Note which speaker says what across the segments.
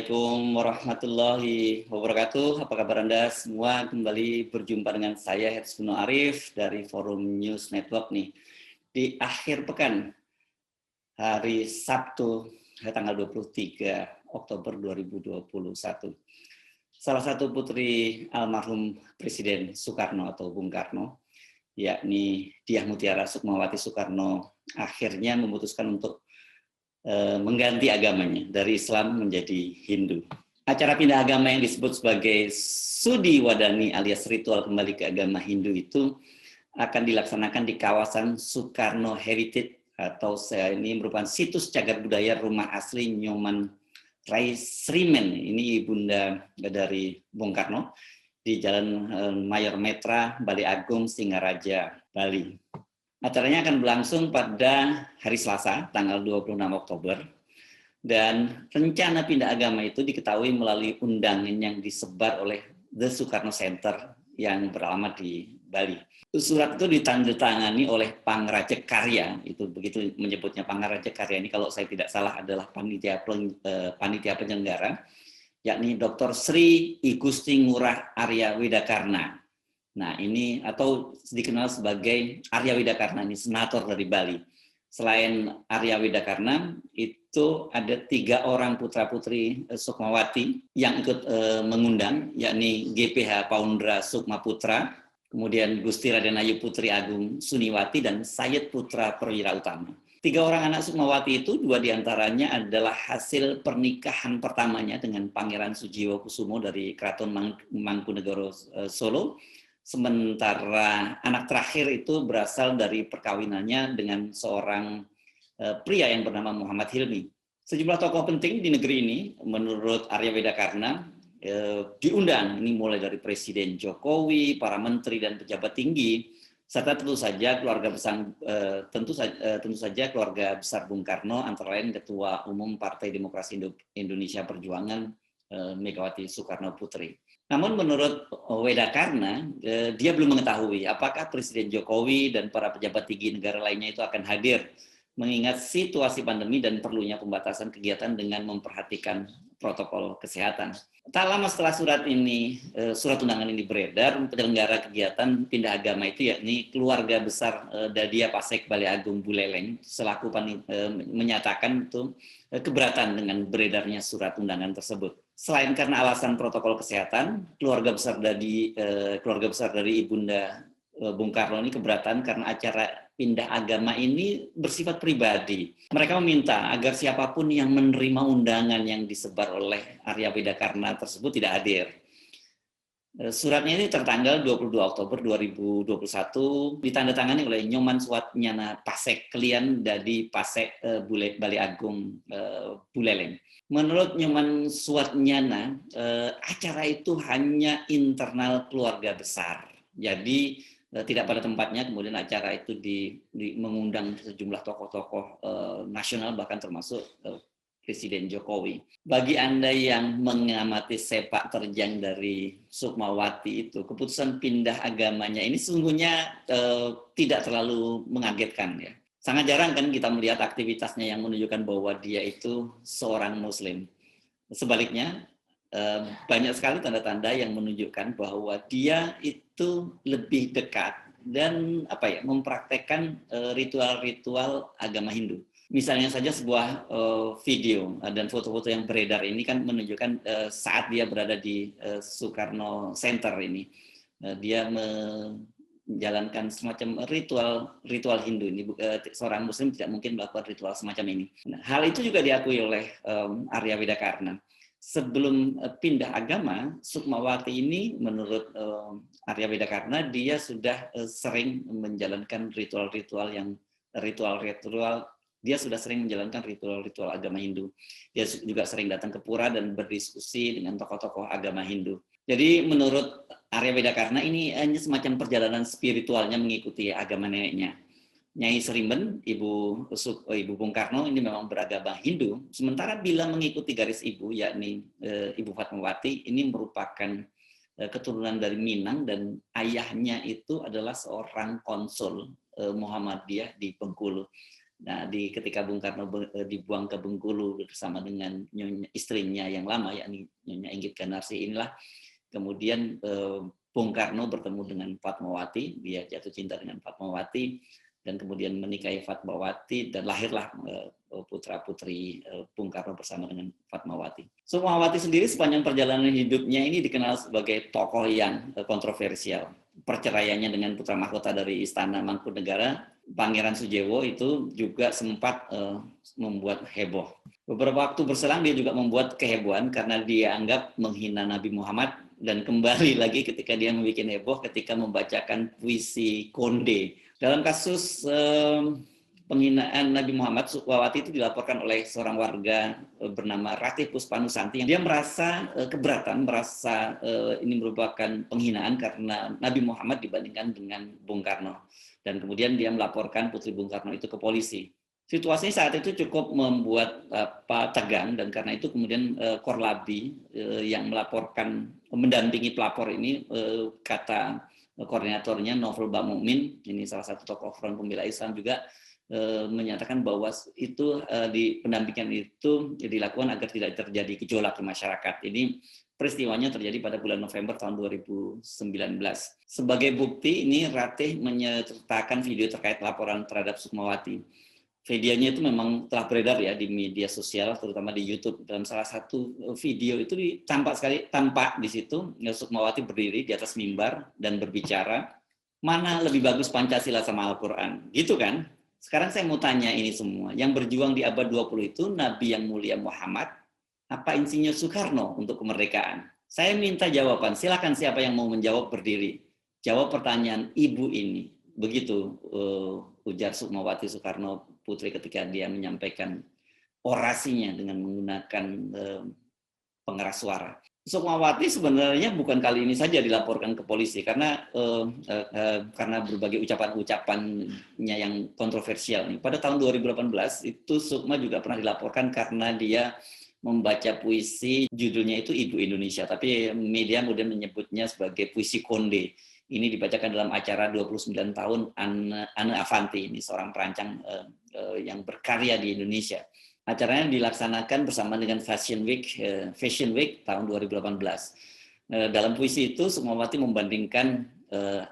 Speaker 1: Assalamualaikum warahmatullahi wabarakatuh. Apa kabar Anda semua? Kembali berjumpa dengan saya Hersbuno Arif dari Forum News Network nih. Di akhir pekan, hari Sabtu, tanggal 23 Oktober 2021. Salah satu putri almarhum Presiden Soekarno atau Bung Karno, yakni Dyah Mutiara Sukmawati Soekarno, akhirnya memutuskan untuk mengganti agamanya dari Islam menjadi Hindu. Acara pindah agama yang disebut sebagai Sudi Wadani alias ritual kembali ke agama Hindu itu akan dilaksanakan di kawasan Soekarno Heritage atau ini merupakan situs cagar budaya rumah asli Nyoman Srimen, ini ibunda dari Bung Karno, di Jalan Mayor Metra, Bali Agung, Singaraja, Bali. Acaranya akan berlangsung pada hari Selasa, tanggal 26 Oktober, dan rencana pindah agama itu diketahui melalui undangan yang disebar oleh The Soekarno Center yang beralamat di Bali. Surat itu ditandatangani oleh Pangraja Karya, itu begitu menyebutnya Pangraja Karya ini kalau saya tidak salah adalah panitia penyelenggara, yakni Dr. Sri I Gusti Ngurah Arya Widakarna. Nah ini atau dikenal sebagai Arya Widakarna, ini senator dari Bali. Selain Arya Widakarna, itu ada 3 orang putra-putri Sukmawati yang ikut mengundang, yakni GPH Paundra Sukma Putra, kemudian Gusti Raden Ayu Putri Agung Suniwati, dan Sayed Putra Perwira Utama. 3 orang anak Sukmawati itu, 2 diantaranya adalah hasil pernikahan pertamanya dengan Pangeran Sujiwo Kusumo dari Keraton Mangkunegoro Solo. Sementara anak terakhir itu berasal dari perkawinannya dengan seorang pria yang bernama Muhammad Hilmi. Sejumlah tokoh penting di negeri ini, menurut Arya Widakarna, diundang. Ini mulai dari Presiden Jokowi, para menteri dan pejabat tinggi, serta tentu saja keluarga besar tentu saja keluarga besar Bung Karno, antara lain Ketua Umum Partai Demokrasi Indonesia Perjuangan Megawati Soekarno Putri. Namun menurut Widakarna, dia belum mengetahui apakah Presiden Jokowi dan para pejabat tinggi negara lainnya itu akan hadir, mengingat situasi pandemi dan perlunya pembatasan kegiatan dengan memperhatikan protokol kesehatan. Tak lama setelah surat undangan ini beredar, penyelenggara kegiatan pindah agama itu yakni keluarga besar Dadia Pasek Bali Agung Buleleng selaku menyatakan itu keberatan dengan beredarnya surat undangan tersebut. Selain karena alasan protokol kesehatan, keluarga besar dari ibunda Bung Karno ini keberatan karena acara pindah agama ini bersifat pribadi. Mereka meminta agar siapapun yang menerima undangan yang disebar oleh Arya Widakarna tersebut tidak hadir. Suratnya ini tertanggal 22 Oktober 2021, ditandatangani oleh Nyoman Suatnyana Pasek Kelian Dadi Pasek Bali Agung Buleleng. Menurut Nyoman Suatnyana, acara itu hanya internal keluarga besar. Jadi tidak pada tempatnya, kemudian acara itu mengundang sejumlah tokoh-tokoh nasional, bahkan termasuk Presiden Jokowi. Bagi Anda yang mengamati sepak terjang dari Sukmawati itu, keputusan pindah agamanya ini sesungguhnya tidak terlalu mengagetkan ya. Sangat jarang kan kita melihat aktivitasnya yang menunjukkan bahwa dia itu seorang Muslim. Sebaliknya, banyak sekali tanda-tanda yang menunjukkan bahwa dia itu lebih dekat dan mempraktekkan ritual-ritual agama Hindu. Misalnya saja sebuah video dan foto-foto yang beredar ini kan menunjukkan saat dia berada di Soekarno Center ini, dia menjalankan semacam ritual Hindu. Ini seorang Muslim tidak mungkin melakukan ritual semacam ini. Nah, hal itu juga diakui oleh Arya Widakarna. Sebelum pindah agama, Sukmawati ini menurut Arya Widakarna dia sudah sering menjalankan ritual-ritual dia sudah sering menjalankan ritual-ritual agama Hindu. Dia juga sering datang ke pura dan berdiskusi dengan tokoh-tokoh agama Hindu. Jadi menurut Arya Widakarna ini hanya semacam perjalanan spiritualnya mengikuti agama neneknya. Nyai Srimen, ibu Bung Karno ini memang beragama Hindu. Sementara bila mengikuti garis ibu, yakni Ibu Fatmawati, ini merupakan keturunan dari Minang dan ayahnya itu adalah seorang konsul Muhammadiyah di Bengkulu. Nah, ketika Bung Karno dibuang ke Bengkulu bersama dengan istrinya yang lama, yakni Nyonya Inggit Ganarsi, inilah kemudian Bung Karno bertemu dengan Fatmawati, dia jatuh cinta dengan Fatmawati, dan kemudian menikahi Fatmawati, dan lahirlah putra-putri Bung Karno bersama dengan Fatmawati. Sukmawati sendiri sepanjang perjalanan hidupnya ini dikenal sebagai tokoh yang kontroversial. Perceraiannya dengan putra mahkota dari Istana Mangkunegara, Pangeran Sujewo, itu juga sempat membuat heboh. Beberapa waktu berselang dia juga membuat kehebohan karena dia anggap menghina Nabi Muhammad, dan kembali lagi ketika dia membuat heboh ketika membacakan puisi konde. Dalam kasus penghinaan Nabi Muhammad, Sukmawati itu dilaporkan oleh seorang warga bernama Ratih Puspanusanti. Dia merasa keberatan, merasa ini merupakan penghinaan karena Nabi Muhammad dibandingkan dengan Bung Karno. Dan kemudian dia melaporkan putri Bung Karno itu ke polisi. Situasinya saat itu cukup membuat tegang, dan karena itu kemudian Korlabi yang melaporkan, mendampingi pelapor ini, kata koordinatornya Novel Bamukmin, ini salah satu tokoh Front Pembela Islam juga, menyatakan bahwa itu di pendampingan itu dilakukan agar tidak terjadi gejolak di masyarakat. Ini peristiwanya terjadi pada bulan November tahun 2019. Sebagai bukti, ini Ratih menyertakan video terkait laporan terhadap Sukmawati. Videonya itu memang telah beredar ya di media sosial, terutama di YouTube. Dalam salah satu video itu tampak di situ Sukmawati berdiri di atas mimbar dan berbicara, mana lebih bagus Pancasila sama Al-Quran, gitu kan? Sekarang saya mau tanya ini semua, yang berjuang di abad 20 itu Nabi yang mulia Muhammad, apa Insinyur Soekarno untuk kemerdekaan? Saya minta jawaban, silakan siapa yang mau menjawab berdiri. Jawab pertanyaan ibu ini. Begitu ujar Sukmawati Soekarno Putri ketika dia menyampaikan orasinya dengan menggunakan pengeras suara. Sukmawati sebenarnya bukan kali ini saja dilaporkan ke polisi karena berbagai ucapan-ucapannya yang kontroversial. Pada tahun 2018 itu Sukma juga pernah dilaporkan karena dia membaca puisi, judulnya itu Ibu Indonesia, tapi media kemudian menyebutnya sebagai puisi konde. Ini dibacakan dalam acara 29 tahun Anne Avanti, ini seorang perancang yang berkarya di Indonesia. Acaranya dilaksanakan bersama dengan Fashion Week tahun 2018. Dalam puisi itu Sukmawati membandingkan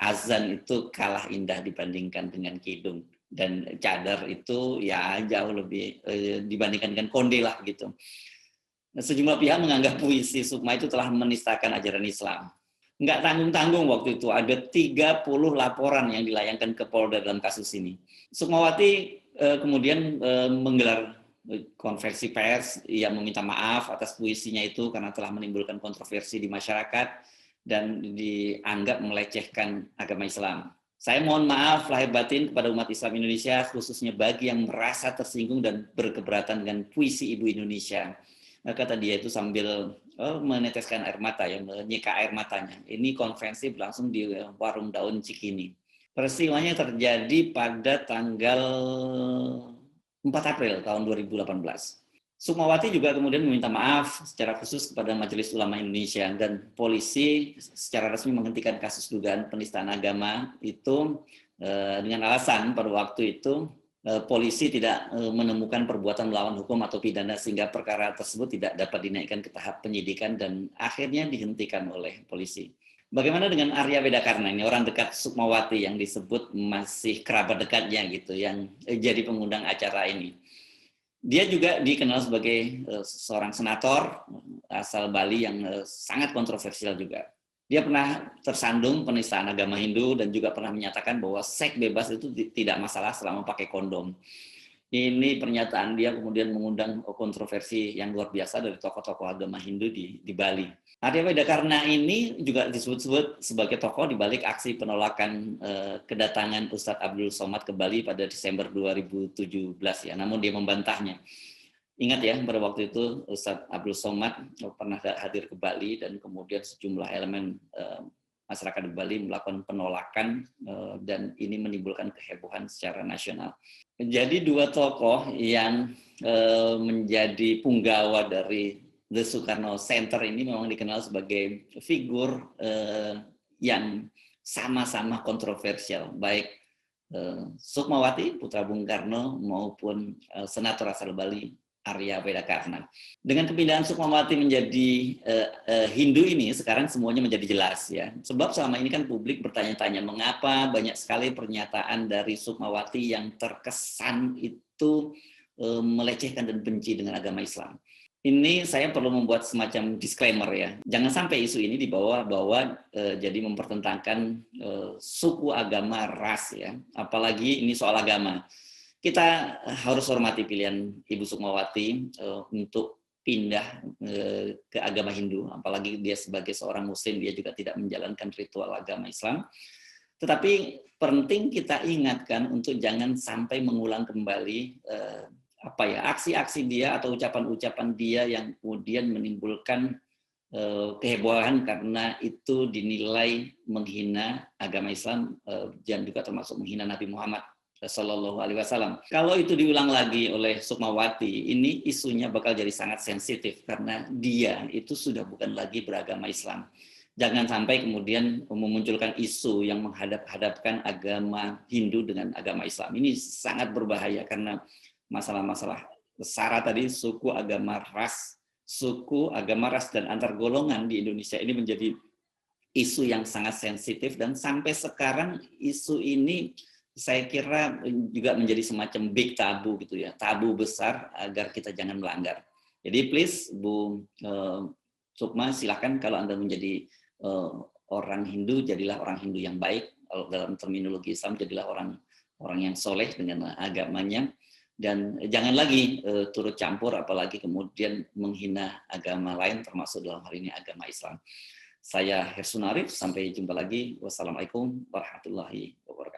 Speaker 1: azan itu kalah indah dibandingkan dengan kidung, dan cadar itu ya jauh lebih dibandingkan dengan konde lah gitu. Sejumlah pihak menganggap puisi Sukma itu telah menistakan ajaran Islam. Nggak tanggung-tanggung waktu itu ada 30 laporan yang dilayangkan ke Polda dalam kasus ini. Sukmawati kemudian menggelar konversi pers yang meminta maaf atas puisinya itu karena telah menimbulkan kontroversi di masyarakat dan dianggap melecehkan agama Islam. Saya mohon maaf lahir batin kepada umat Islam Indonesia, khususnya bagi yang merasa tersinggung dan berkeberatan dengan puisi Ibu Indonesia. Kata dia itu sambil meneteskan air mata, ya, menyeka air matanya. Ini konferensi berlangsung di Warung Daun Cikini. Peristiwanya terjadi pada tanggal 4 April tahun 2018. Sukmawati juga kemudian meminta maaf secara khusus kepada Majelis Ulama Indonesia, dan polisi secara resmi menghentikan kasus dugaan penistaan agama itu dengan alasan pada waktu itu polisi tidak menemukan perbuatan melawan hukum atau pidana sehingga perkara tersebut tidak dapat dinaikkan ke tahap penyidikan dan akhirnya dihentikan oleh polisi. Bagaimana dengan Arya Wedakarna, ini orang dekat Sukmawati yang disebut masih kerabat dekatnya gitu, yang jadi pengundang acara ini. Dia juga dikenal sebagai seorang senator asal Bali yang sangat kontroversial juga. Dia pernah tersandung penistaan agama Hindu dan juga pernah menyatakan bahwa seks bebas itu tidak masalah selama pakai kondom. Ini pernyataan dia kemudian mengundang kontroversi yang luar biasa dari tokoh-tokoh agama Hindu di Bali. Arya Wedakarna ini juga disebut-sebut sebagai tokoh di balik aksi penolakan kedatangan Ustadz Abdul Somad ke Bali pada Desember 2017 ya. Namun dia membantahnya. Ingat ya, pada waktu itu Ustadz Abdul Somad pernah hadir ke Bali dan kemudian sejumlah elemen masyarakat di Bali melakukan penolakan dan ini menimbulkan kehebohan secara nasional. Jadi dua tokoh yang menjadi punggawa dari The Soekarno Center ini memang dikenal sebagai figur yang sama-sama kontroversial, baik Sukmawati, putra Bung Karno, maupun Senator asal Bali, Arya Wedakarna. Dengan kepindahan Sukmawati menjadi Hindu ini, sekarang semuanya menjadi jelas ya. Sebab selama ini kan publik bertanya-tanya mengapa banyak sekali pernyataan dari Sukmawati yang terkesan itu melecehkan dan benci dengan agama Islam. Ini saya perlu membuat semacam disclaimer ya. Jangan sampai isu ini dibawa-bawa jadi mempertentangkan suku, agama, ras ya. Apalagi ini soal agama. Kita harus hormati pilihan Ibu Sukmawati untuk pindah ke agama Hindu, apalagi dia sebagai seorang Muslim, dia juga tidak menjalankan ritual agama Islam. Tetapi penting kita ingatkan untuk jangan sampai mengulang kembali aksi-aksi dia atau ucapan-ucapan dia yang kemudian menimbulkan kehebohan karena itu dinilai menghina agama Islam dan juga termasuk menghina Nabi Muhammad Sallallahu Alaihi Wasallam. Kalau itu diulang lagi oleh Sukmawati, ini isunya bakal jadi sangat sensitif karena dia itu sudah bukan lagi beragama Islam. Jangan sampai kemudian memunculkan isu yang menghadap-hadapkan agama Hindu dengan agama Islam. Ini sangat berbahaya karena masalah-masalah sara tadi, suku, agama, ras, dan antar golongan di Indonesia ini menjadi isu yang sangat sensitif dan sampai sekarang isu ini saya kira juga menjadi semacam big tabu gitu ya, tabu besar agar kita jangan melanggar. Jadi please Bu Sukma, silakan kalau Anda menjadi orang Hindu, jadilah orang Hindu yang baik. Kalau dalam terminologi Islam, jadilah orang yang soleh dengan agamanya. Dan jangan lagi turut campur, apalagi kemudian menghina agama lain, termasuk dalam hal ini agama Islam. Saya Hersun Arif, sampai jumpa lagi. Wassalamualaikum warahmatullahi wabarakatuh.